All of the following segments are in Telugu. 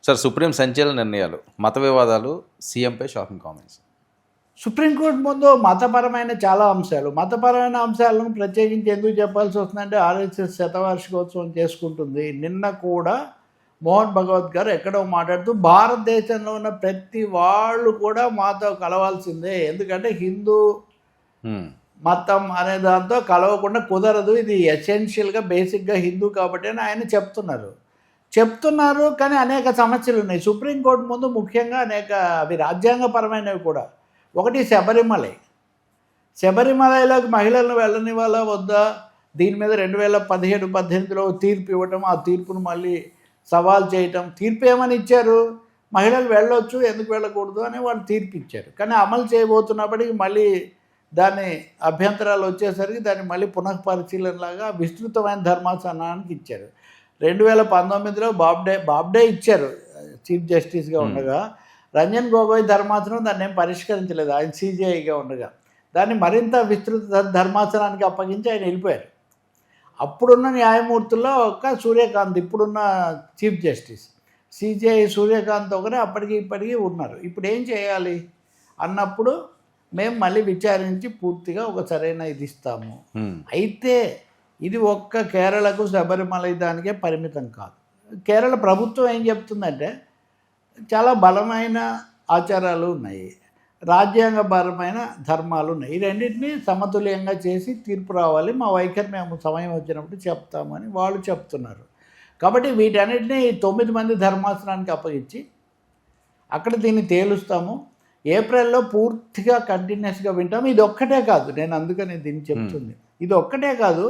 సార్, సుప్రీం సంచలన నిర్ణయాలు, మత వివాదాలు, సీఎంపై షాకింగ్ కామెంట్స్. సుప్రీంకోర్టు ముందు మతపరమైన చాలా అంశాలు, మతపరమైన అంశాలను ప్రత్యేకించి ఎందుకు చెప్పాల్సి వస్తుందంటే ఆర్ఎస్ఎస్ శతవార్షికోత్సవం చేసుకుంటుంది. నిన్న కూడా మోహన్ భగవత్ గారు ఎక్కడో మాట్లాడుతూ భారతదేశంలో ఉన్న ప్రతి వాళ్ళు కూడా మాతో కలవాల్సిందే, ఎందుకంటే హిందూ మతం అనే దాంతో కలవకుండా కుదరదు, ఇది ఎసెన్షియల్గా బేసిక్గా హిందూ కాబట్టి అని ఆయన చెప్తున్నారు. కానీ అనేక సమస్యలు ఉన్నాయి సుప్రీంకోర్టు ముందు, ముఖ్యంగా అనేక అవి రాజ్యాంగపరమైనవి కూడా. ఒకటి శబరిమలలోకి మహిళలను వెళ్ళనివ్వాలా వద్దా, దీని మీద 2017-18లో తీర్పు ఇవ్వటం, ఆ తీర్పును మళ్ళీ సవాల్ చేయటం. తీర్పు ఏమని ఇచ్చారు, మహిళలు వెళ్ళొచ్చు, ఎందుకు వెళ్ళకూడదు అని వాళ్ళు తీర్పు ఇచ్చారు. కానీ అమలు చేయబోతున్నప్పటికీ మళ్ళీ దాని అభ్యంతరాలు వచ్చేసరికి దాన్ని మళ్ళీ పునఃపరిశీలనలాగా విస్తృతమైన ధర్మాసనానికి ఇచ్చారు. 2019లో బాబ్డే ఇచ్చారు చీఫ్ జస్టిస్గా ఉండగా. రంజన్ గొగోయ్ ధర్మాసనం దాన్ని ఏం పరిష్కరించలేదు, ఆయన సిజేఐగా ఉండగా. దాన్ని మరింత విస్తృత ధర్మాసనానికి అప్పగించి ఆయన వెళ్ళిపోయారు. అప్పుడున్న న్యాయమూర్తుల్లో ఒక సూర్యకాంత్, ఇప్పుడున్న చీఫ్ జస్టిస్ సిజేఐ సూర్యకాంత్ ఒకరే అప్పటికి ఇప్పటికీ ఉన్నారు. ఇప్పుడు ఏం చేయాలి అన్నప్పుడు మేము మళ్ళీ విచారించి పూర్తిగా ఒక సరైన ఇది ఇస్తాము. అయితే ఇది ఒక్క కేరళకు శబరిమల దానికే పరిమితం కాదు. కేరళ ప్రభుత్వం ఏం చెప్తుందంటే చాలా బలమైన ఆచారాలు ఉన్నాయి, రాజ్యాంగపరమైన ధర్మాలు ఉన్నాయి, ఈ రెండింటినీ సమతుల్యంగా చేసి తీర్పు రావాలి, మా వైఖరి మేము సమయం వచ్చినప్పుడు చెప్తామని వాళ్ళు చెప్తున్నారు. కాబట్టి వీటన్నిటినీ 9 మంది ధర్మాసనానికి అప్పగించి అక్కడ దీన్ని తేలుస్తాము. ఏప్రిల్లో పూర్తిగా కంటిన్యూస్గా వింటాము. ఇది ఒక్కటే కాదు, నేను అందుకని దీన్ని చెప్తుంది, ఇది ఒక్కటే కాదు,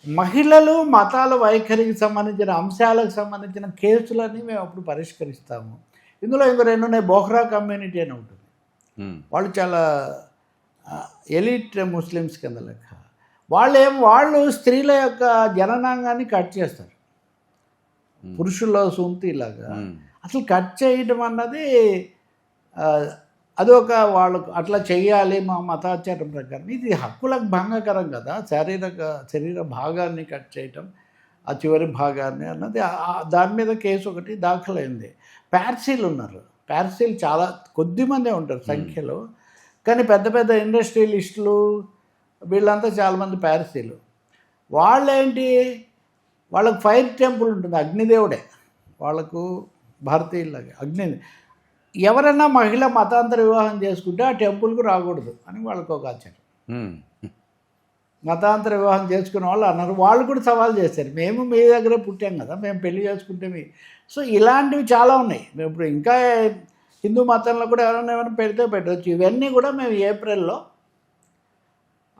మహిళలు మతాల వైఖరికి సంబంధించిన అంశాలకు సంబంధించిన కేసులన్నీ మేము అప్పుడు పరిష్కరిస్తాము. ఇందులో ఇంకో 2 ఉన్నాయి. బోహ్రా కమ్యూనిటీ అని ఉంటుంది, వాళ్ళు చాలా ఎలిట్ ముస్లిమ్స్ కింద లెక్క. వాళ్ళు స్త్రీల యొక్క జననాంగాన్ని కట్ చేస్తారు, పురుషుల్లో సుంతిలాగా. అసలు కట్ చేయడం అన్నది అదొక వాళ్ళకు అట్లా చేయాలి మా మతాచారం ప్రకారం. ఇది హక్కులకు భంగకరం కదా, శరీర భాగాన్ని కట్ చేయటం, ఆ చివరి భాగాన్ని అన్నది. దాని మీద కేసు ఒకటి దాఖలైంది. పార్సీలు ఉన్నారు, పార్సీలు చాలా కొద్దిమందే ఉంటారు సంఖ్యలో, కానీ పెద్ద పెద్ద ఇండస్ట్రియలిస్టులు వీళ్ళంతా చాలామంది పార్సీలు. వాళ్ళేంటి, వాళ్ళకు ఫైర్ టెంపుల్ ఉంటుంది, అగ్నిదేవుడే వాళ్ళకు, భారతీయులాగా ఎవరైనా మహిళ మతాంతర వివాహం చేసుకుంటే ఆ టెంపుల్కు రాకూడదు అని వాళ్ళకు ఒక ఆచారం. మతాంతర వివాహం చేసుకున్న వాళ్ళు అన్నారు, వాళ్ళు కూడా సవాల్ చేశారు, మేము మీ దగ్గరే పుట్టాం కదా, మేము పెళ్లి చేసుకుంటే మీ. సో ఇలాంటివి చాలా ఉన్నాయి. మేము ఇప్పుడు ఇంకా హిందూ మతంలో కూడా ఎవరైనా పెడితే పెట్టవచ్చు. ఇవన్నీ కూడా మేము ఏప్రిల్లో,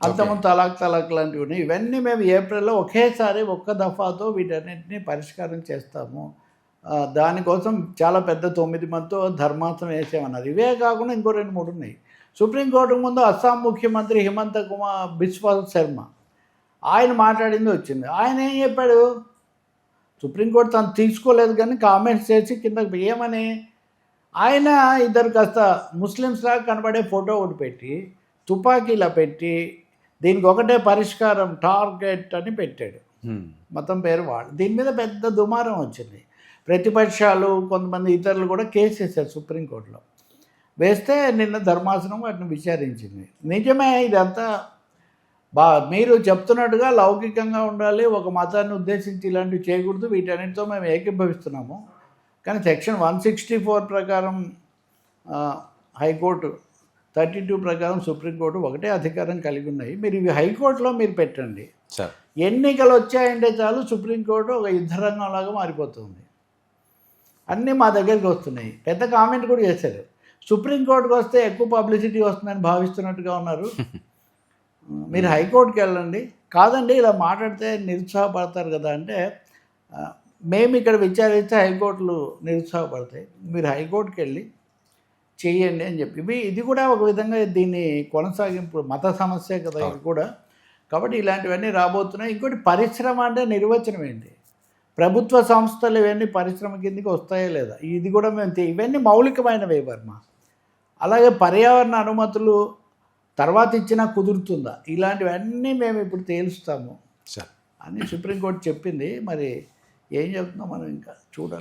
అంతమంది తలాక్ లాంటివి ఉన్నాయి, ఇవన్నీ మేము ఏప్రిల్లో ఒకేసారి ఒక్క దఫాతో వీటన్నింటినీ పరిష్కారం చేస్తాము. దానికోసం చాలా పెద్ద 9 మందితో ధర్మాసనం వేసామన్నారు. ఇవే కాకుండా ఇంకో 2-3 ఉన్నాయి. సుప్రీంకోర్టుకు ముందు అస్సాం ముఖ్యమంత్రి హిమంత బిశ్వ శర్మ ఆయన మాట్లాడింది వచ్చింది. ఆయన ఏం చెప్పాడు, సుప్రీంకోర్టు తను తీసుకోలేదు కానీ కామెంట్స్ చేసి కిందకి ఏమని, ఆయన ఇద్దరు కాస్త ముస్లిమ్స్లాగా కనబడే ఫోటో ఒకటి పెట్టి, తుపాకీలా పెట్టి, దీనికి ఒకటే పరిష్కారం టార్గెట్ అని పెట్టాడు, మతం పేరు వాడు. దీని మీద పెద్ద దుమారం వచ్చింది. ప్రతిపక్షాలు కొంతమంది ఇతరులు కూడా కేసు వేశారు సుప్రీంకోర్టులో. వేస్తే నిన్న ధర్మాసనం వాటిని విచారించింది. నిజమే, ఇదంతా మీరు చెప్తున్నట్టుగా లౌకికంగా ఉండాలి, ఒక మతాన్ని ఉద్దేశించి ఇలాంటివి చేయకూడదు, వీటన్నిటితో మేము ఏకీభవిస్తున్నాము. కానీ సెక్షన్ 164 ప్రకారం హైకోర్టు, 32 ప్రకారం సుప్రీంకోర్టు ఒకటే అధికారం కలిగి ఉన్నాయి. మీరు ఇవి హైకోర్టులో మీరు పెట్టండి, ఎన్నికలు వచ్చాయంటే చాలు సుప్రీంకోర్టు ఒక యుద్ధరంగంలాగా మారిపోతుంది. అన్నీ మా దగ్గరికి వస్తున్నాయి. పెద్ద కామెంట్ కూడా చేశారు, సుప్రీంకోర్టుకు వస్తే ఎక్కువ పబ్లిసిటీ వస్తుందని భావిస్తున్నట్టుగా ఉన్నారు, మీరు హైకోర్టుకి వెళ్ళండి. కాదండి, ఇలా మాట్లాడితే నిరుత్సాహపడతారు కదా అంటే, మేము ఇక్కడ విచారిస్తే హైకోర్టులు నిరుత్సాహపడతాయి, మీరు హైకోర్టుకి వెళ్ళి చెయ్యండి అని చెప్పి. ఇది కూడా ఒక విధంగా దీన్ని కొనసాగింపు, మత సమస్య కదా ఇది కూడా. కాబట్టి ఇలాంటివన్నీ రాబోతున్నాయి. ఇంకోటి, పరిశ్రమ అంటే నిర్వచనం ఏంటి, ప్రభుత్వ సంస్థలు ఇవన్నీ పరిశ్రమ కిందకి వస్తాయో లేదా, ఇది కూడా మేము ఇవన్నీ మౌలికమైనవే వర్మ. అలాగే పర్యావరణ అనుమతులు తర్వాత ఇచ్చినా కుదురుతుందా, ఇలాంటివన్నీ మేము ఇప్పుడు తేలుస్తాము అని సుప్రీంకోర్టు చెప్పింది. మరి ఏం చెప్తున్నాం మనం ఇంకా చూడాలి.